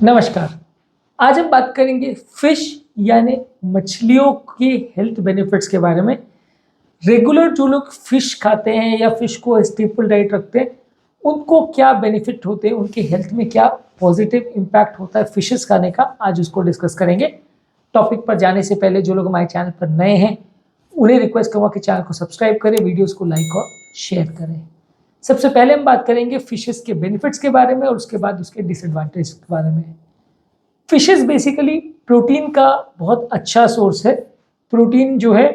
नमस्कार। आज हम बात करेंगे फिश यानी मछलियों के हेल्थ बेनिफिट्स के बारे में। रेगुलर जो लोग फिश खाते हैं या फिश को स्टेपल डाइट रखते हैं, उनको क्या बेनिफिट होते हैं, उनके हेल्थ में क्या पॉजिटिव इम्पैक्ट होता है फिशेस खाने का, आज उसको डिस्कस करेंगे। टॉपिक पर जाने से पहले जो लोग हमारे चैनल पर नए हैं, उन्हें रिक्वेस्ट करूँगा कि चैनल को सब्सक्राइब करें, वीडियोज़ को लाइक और शेयर करें। सबसे पहले हम बात करेंगे फिशेस के बेनिफिट्स के बारे में और उसके बाद उसके डिसएडवांटेज के बारे में। फिशेस बेसिकली प्रोटीन का बहुत अच्छा सोर्स है। प्रोटीन जो है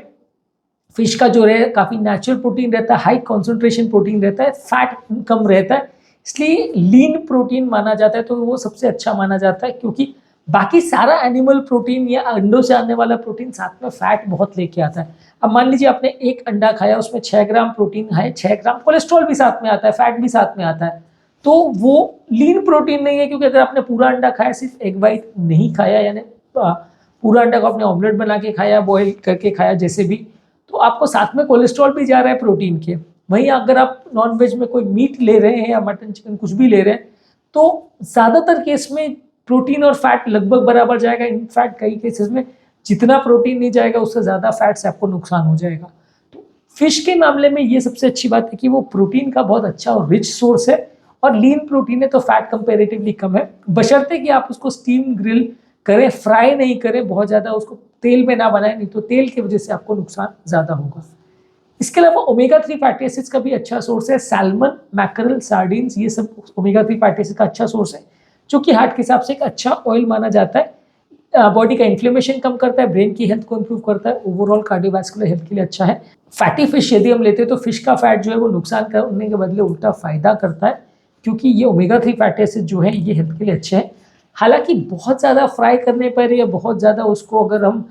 फिश का जो है काफ़ी नेचुरल प्रोटीन रहता है, हाई कॉन्सेंट्रेशन प्रोटीन रहता है, फैट कम रहता है, इसलिए लीन प्रोटीन माना जाता है। तो वो सबसे अच्छा माना जाता है क्योंकि बाकी सारा एनिमल प्रोटीन या अंडों से आने वाला प्रोटीन साथ में फैट बहुत लेके आता है। अब मान लीजिए आपने एक अंडा खाया, उसमें 6 ग्राम प्रोटीन है, 6 ग्राम कोलेस्ट्रॉल भी साथ में आता है, फैट भी साथ में आता है, तो वो लीन प्रोटीन नहीं है। क्योंकि अगर आपने पूरा अंडा खाया, सिर्फ एग वाइट नहीं खाया, यानी पूरा अंडा को आपने ऑमलेट बना के खाया, बॉईल करके खाया, जैसे भी, तो आपको साथ में कोलेस्ट्रॉल भी जा रहा है प्रोटीन के। वहीं अगर आप नॉन वेज में कोई मीट ले रहे हैं या मटन चिकन कुछ भी ले रहे हैं, तो ज़्यादातर केस में प्रोटीन और फैट लगभग बराबर जाएगा। इनफैक्ट कई केसेस में जितना प्रोटीन नहीं जाएगा, उससे ज़्यादा फैट से आपको नुकसान हो जाएगा। तो फिश के मामले में ये सबसे अच्छी बात है कि वो प्रोटीन का बहुत अच्छा और रिच सोर्स है, और लीन प्रोटीन है तो फैट कंपेरेटिवली कम है, बशर्ते कि आप उसको स्टीम ग्रिल करें, फ्राई नहीं करें, बहुत ज़्यादा उसको तेल में ना बनाएं, नहीं तो तेल की वजह से आपको नुकसान ज़्यादा होगा। इसके अलावा ओमेगा 3 फैटी एसिड्स का भी अच्छा सोर्स है। सैल्मन, मैकरल, सार्डिन्स, ये सब ओमेगा 3 फैटी एसिड का अच्छा सोर्स है, जो कि हार्ट के हिसाब से एक अच्छा ऑयल माना जाता है। बॉडी का इन्फ्लेमेशन कम करता है, ब्रेन की हेल्थ को इंप्रूव करता है, ओवरऑल कार्डियोवैस्कुलर हेल्थ के लिए अच्छा है। फैटी फिश यदि हम लेते हैं तो फिश का फैट जो है वो नुकसान करने के बदले उल्टा फायदा करता है, क्योंकि ये ओमेगा 3 फैटी एसिड जो है ये हेल्थ के लिए अच्छे हैं। हालांकि बहुत ज़्यादा फ्राई करने पर या बहुत ज़्यादा उसको अगर हम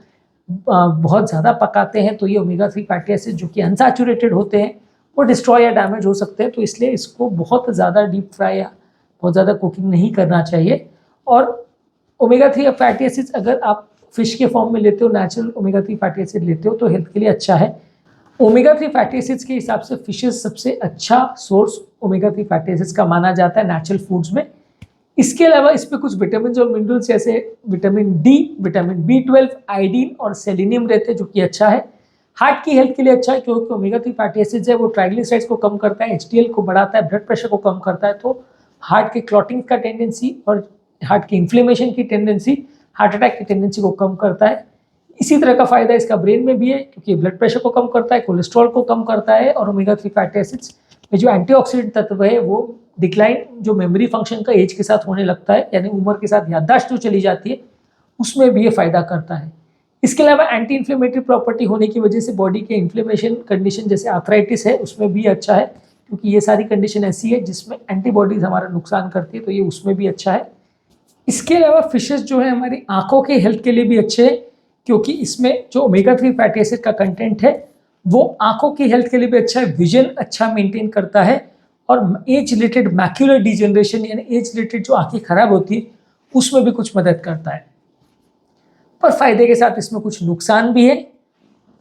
बहुत ज़्यादा पकाते हैं तो ये ओमेगा 3 फैटी एसिड जो कि अनसैचुरेटेड होते हैं, वो डिस्ट्रॉय या डैमेज हो सकते हैं। तो इसलिए इसको बहुत ज़्यादा डीप फ्राई या बहुत ज़्यादा कुकिंग नहीं करना चाहिए। और ओमेगा 3 फैटी एसिड्स अगर आप फिश के फॉर्म में लेते हो, नेचुरल ओमेगा 3 फैटी एसिड लेते हो, तो हेल्थ के लिए अच्छा है। ओमेगा 3 फैटी एसिड्स के हिसाब से फिशेस सबसे अच्छा सोर्स ओमेगा 3 फैटी एसिड्स का माना जाता है नेचुरल फूड्स में। इसके अलावा इस पे कुछ विटामिन और मिनरल्स जैसे vitamin D, vitamin B12, iodine और सेलेनियम रहते हैं, जो कि अच्छा है। हार्ट की हेल्थ के लिए अच्छा है क्योंकि ओमेगा 3 फैटी एसिड्स है वो ट्राइग्लिसराइड्स को कम करता है, HDL को बढ़ाता है, ब्लड प्रेशर को कम करता है। तो हार्ट के क्लॉटिंग का टेंडेंसी और हार्ट की इन्फ्लेमेशन की टेंडेंसी, हार्ट अटैक की टेंडेंसी को कम करता है। इसी तरह का फायदा इसका ब्रेन में भी है, क्योंकि ब्लड प्रेशर को कम करता है, कोलेस्ट्रॉल को कम करता है, और ओमेगा 3 फैटी एसिड्स में जो एंटीऑक्सीडेंट तत्व है वो डिक्लाइन जो मेमोरी फंक्शन का एज के साथ होने लगता है, यानी उम्र के साथ याददाश्त जो चली जाती है, उसमें भी ये फायदा करता है। इसके अलावा एंटी इन्फ्लेमेटरी प्रॉपर्टी होने की वजह से बॉडी के इन्फ्लेमेशन कंडीशन जैसे आर्थराइटिस है उसमें भी अच्छा है, क्योंकि ये सारी कंडीशन ऐसी है जिसमें एंटीबॉडीज हमारा नुकसान करती है, तो ये उसमें भी अच्छा है। इसके अलावा फिशेस जो है हमारी आंखों के हेल्थ के लिए भी अच्छे हैं, क्योंकि इसमें जो ओमेगा 3 फैटी एसिड का कंटेंट है वो आंखों की हेल्थ के लिए भी अच्छा है, विजन अच्छा मेंटेन करता है, और एज रिलेटेड मैक्यूलर डिजेनरेशन यानी एज रिलेटेड जो आंखें खराब होती है उसमें भी कुछ मदद करता है। पर फायदे के साथ इसमें कुछ नुकसान भी है।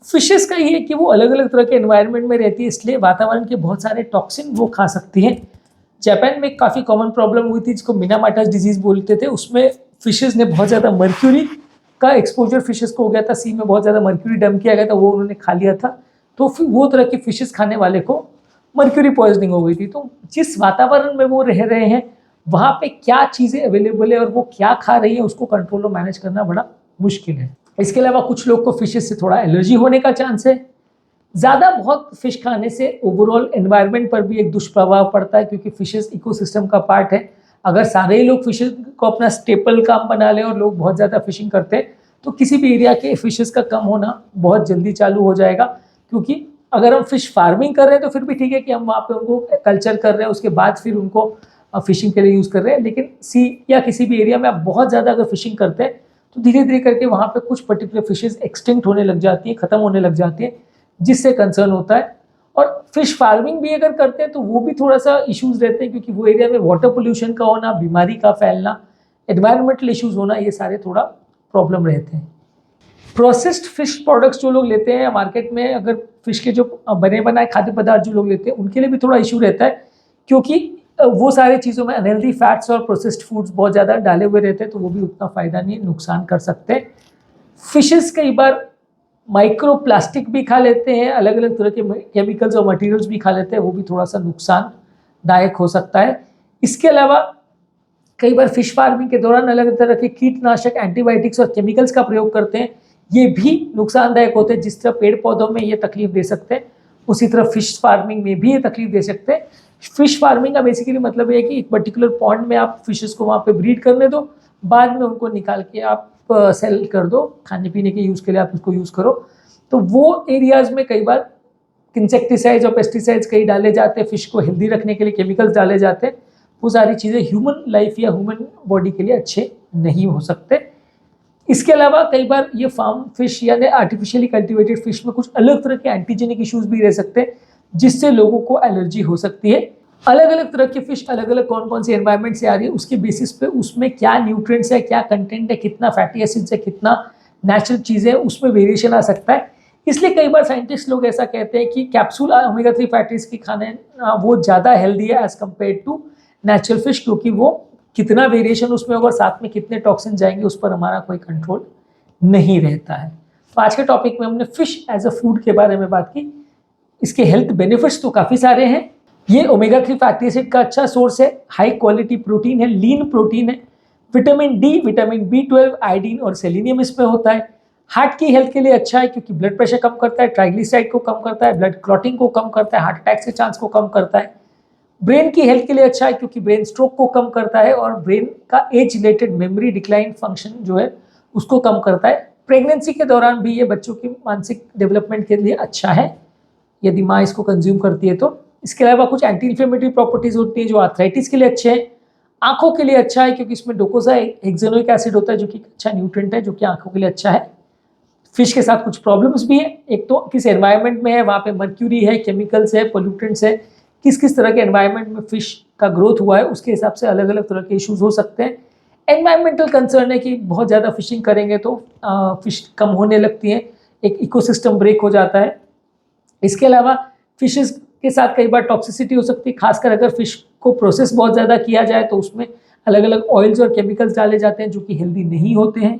फिशेस का ये है कि वो अलग अलग तरह के एनवायरनमेंट में रहती है, इसलिए वातावरण के बहुत सारे टॉक्सिन वो खा सकती हैं। जापान में काफ़ी कॉमन प्रॉब्लम हुई थी जिसको मिनामाटास डिजीज बोलते थे। उसमें फिशेस ने बहुत ज़्यादा मर्क्यूरी का एक्सपोजर फिशेस को हो गया था, सी में बहुत ज़्यादा मर्क्यूरी डंप किया गया था, वो उन्होंने खा लिया था, तो फिर वो तरह की फिशेस खाने वाले को मर्क्यूरी पॉइजनिंग हो गई थी। तो जिस वातावरण में वो रह रहे हैं वहाँ पे क्या चीज़ें अवेलेबल है और वो क्या खा रही है उसको कंट्रोल और मैनेज करना बड़ा मुश्किल है। इसके अलावा कुछ लोग को फिशेस से थोड़ा एलर्जी होने का चांस है। ज़्यादा बहुत फिश खाने से ओवरऑल एनवायरनमेंट पर भी एक दुष्प्रभाव पड़ता है, क्योंकि फिशेस इकोसिस्टम का पार्ट है। अगर सारे ही लोग फिशेस को अपना स्टेपल काम बना लें और लोग बहुत ज़्यादा फिशिंग करते हैं, तो किसी भी एरिया के फिशेस का कम होना बहुत जल्दी चालू हो जाएगा। क्योंकि अगर हम फिश फार्मिंग कर रहे हैं तो फिर भी ठीक है कि हम वहाँ पे उनको कल्चर कर रहे हैं, उसके बाद फिर उनको फिशिंग के लिए यूज़ कर रहे हैं। लेकिन सी या किसी भी एरिया में आप बहुत ज़्यादा अगर फिशिंग करते हैं तो धीरे धीरे करके वहाँ पे कुछ पर्टिकुलर फिशेस एक्सटिंक्ट होने लग जाती हैं, ख़त्म होने लग जाती हैं, जिससे कंसर्न होता है। और फिश फार्मिंग भी अगर करते हैं तो वो भी थोड़ा सा इश्यूज रहते हैं, क्योंकि वो एरिया में वाटर पोल्यूशन का होना, बीमारी का फैलना, एनवायरमेंटल इश्यूज होना, ये सारे थोड़ा प्रॉब्लम रहते हैं। प्रोसेस्ड फिश प्रोडक्ट्स जो लोग लेते हैं मार्केट में, अगर फिश के जो बने बनाए खाद्य पदार्थ जो लोग लेते हैं उनके लिए भी थोड़ा इशू रहता है, क्योंकि वो सारी चीज़ों में अनहेल्दी फैट्स और प्रोसेस्ड फूड्स बहुत ज़्यादा डाले हुए रहते हैं, तो वो भी उतना फ़ायदा नहीं, नुकसान कर सकते हैं। फिशेस कई बार माइक्रो प्लास्टिक भी खा लेते हैं, अलग अलग तरह के केमिकल्स और मटेरियल्स भी खा लेते हैं, वो भी थोड़ा सा नुकसानदायक हो सकता है। इसके अलावा कई बार फिश फार्मिंग के दौरान अलग अलग तरह के कीटनाशक, एंटीबायोटिक्स और केमिकल्स का प्रयोग करते हैं, ये भी नुकसानदायक होते हैं। जिस तरह पेड़ पौधों में ये तकलीफ दे सकते हैं, उसी तरह फिश फार्मिंग में भी ये तकलीफ दे सकते हैं। फिश फार्मिंग का बेसिकली मतलब ये है कि एक पर्टिकुलर पॉन्ड में आप फिशेस को वहाँ पे ब्रीड करने दो, बाद में उनको निकाल के आप सेल कर दो, खाने पीने के यूज़ के लिए आप उसको यूज़ करो। तो वो एरियाज़ में कई बार इंसेक्टिसाइड्स और पेस्टिसाइड्स कई डाले जाते हैं, फिश को हेल्दी रखने के लिए केमिकल्स डाले जाते हैं। वो सारी चीज़ें ह्यूमन लाइफ या ह्यूमन बॉडी के लिए अच्छे नहीं हो सकते। इसके अलावा कई बार ये फार्म फिश यानी आर्टिफिशियली कल्टिवेटेड फिश में कुछ अलग तरह के एंटीजेनिक इश्यूज भी रह सकते हैं, जिससे लोगों को एलर्जी हो सकती है। अलग अलग तरह की फिश अलग अलग कौन कौन सी एनवायरनमेंट से आ रही है, उसके बेसिस पे उसमें क्या न्यूट्रिएंट्स है, क्या कंटेंट है, कितना फैटी एसिड्स है, कितना नेचुरल चीज़ें हैं, उसमें वेरिएशन आ सकता है। इसलिए कई बार साइंटिस्ट लोग ऐसा कहते हैं कि कैप्सूल ओमेगा 3 फैटी एसिड्स की खाने वो ज़्यादा हेल्दी है as compare to natural fish, क्योंकि वो कितना वेरिएशन उसमें होगा, साथ में कितने टॉक्सिन जाएंगे, उस पर हमारा कोई कंट्रोल नहीं रहता है। तो आज के टॉपिक में हमने फिश एज अ फूड के बारे में बात की। इसके हेल्थ बेनिफिट्स तो काफ़ी सारे हैं। ये ओमेगा 3 फैटी एसिड का अच्छा सोर्स है, हाई क्वालिटी प्रोटीन है, लीन प्रोटीन है, vitamin D, vitamin B12, iodine और सेलेनियम इसमें होता है। हार्ट की हेल्थ के लिए अच्छा है क्योंकि ब्लड प्रेशर कम करता है, ट्राइग्लिसराइड को कम करता है, ब्लड क्लॉटिंग को कम करता है, हार्ट अटैक्स के चांस को कम करता है। ब्रेन की हेल्थ के लिए अच्छा है क्योंकि ब्रेन स्ट्रोक को कम करता है और ब्रेन का age related memory decline function जो है उसको कम करता है। प्रेगनेंसी के दौरान भी ये बच्चों की मानसिक डेवलपमेंट के लिए अच्छा है यदि माँ इसको कंज्यूम करती है तो। इसके अलावा कुछ एंटी इन्फ्लेमेटरी प्रॉपर्टीज होती हैं जो आर्थराइटिस के लिए अच्छे हैं। आंखों के लिए अच्छा है क्योंकि इसमें डोकोसा हेक्सेनोइक एसिड होता है जो कि अच्छा न्यूट्रिएंट है, जो कि आंखों के लिए अच्छा है। फिश के साथ कुछ प्रॉब्लम्स भी है, एक तो किस एनवायरनमेंट में है, वहाँ पे मर्क्यूरी है, केमिकल्स है, पोल्यूटेंट्स है, किस किस तरह के एनवायरनमेंट में फिश का ग्रोथ हुआ है, उसके हिसाब से अलग अलग तरह के इश्यूज हो सकते हैं। एनवायरमेंटल कंसर्न है कि बहुत ज़्यादा फिशिंग करेंगे तो फिश कम होने लगती हैं, एक इकोसिस्टम ब्रेक हो जाता है। इसके अलावा फिशेस के साथ कई बार टॉक्सिसिटी हो सकती है, खासकर अगर फिश को प्रोसेस बहुत ज़्यादा किया जाए तो उसमें अलग अलग ऑयल्स और केमिकल्स डाले जाते हैं जो कि हेल्दी नहीं होते हैं।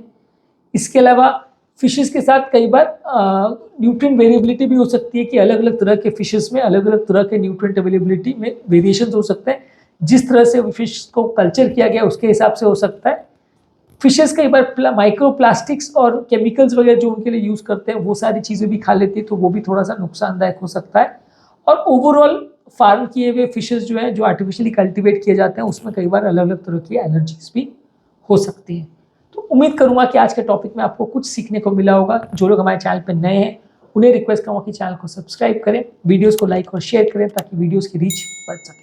इसके अलावा फिशेस के साथ कई बार न्यूट्रिएंट वेरिएबिलिटी भी हो सकती है कि अलग अलग तरह के फिशेस में अलग अलग तरह के न्यूट्रिएंट अवेलेबिलिटी में वेरिएशन हो सकते हैं। जिस तरह से फिश को कल्चर किया गया उसके हिसाब से हो सकता है। फिशेस कई बार माइक्रो प्लास्टिक्स और केमिकल्स वगैरह जो उनके लिए यूज़ करते हैं वो सारी चीज़ें भी खा लेती है, तो वो भी थोड़ा सा नुकसानदायक हो सकता है। और ओवरऑल फार्म किए हुए फिशेस जो हैं जो आर्टिफिशियली कल्टिवेट किए जाते हैं उसमें कई बार अलग अलग तरह की एलर्जीज भी हो सकती हैं। तो उम्मीद करूंगा कि आज के टॉपिक में आपको कुछ सीखने को मिला होगा। जो लोग हमारे चैनल पर नए हैं उन्हें रिक्वेस्ट करूँगा कि चैनल को सब्सक्राइब करें, वीडियोज़ को लाइक और शेयर करें ताकि वीडियोज़ की रीच बढ़ सके।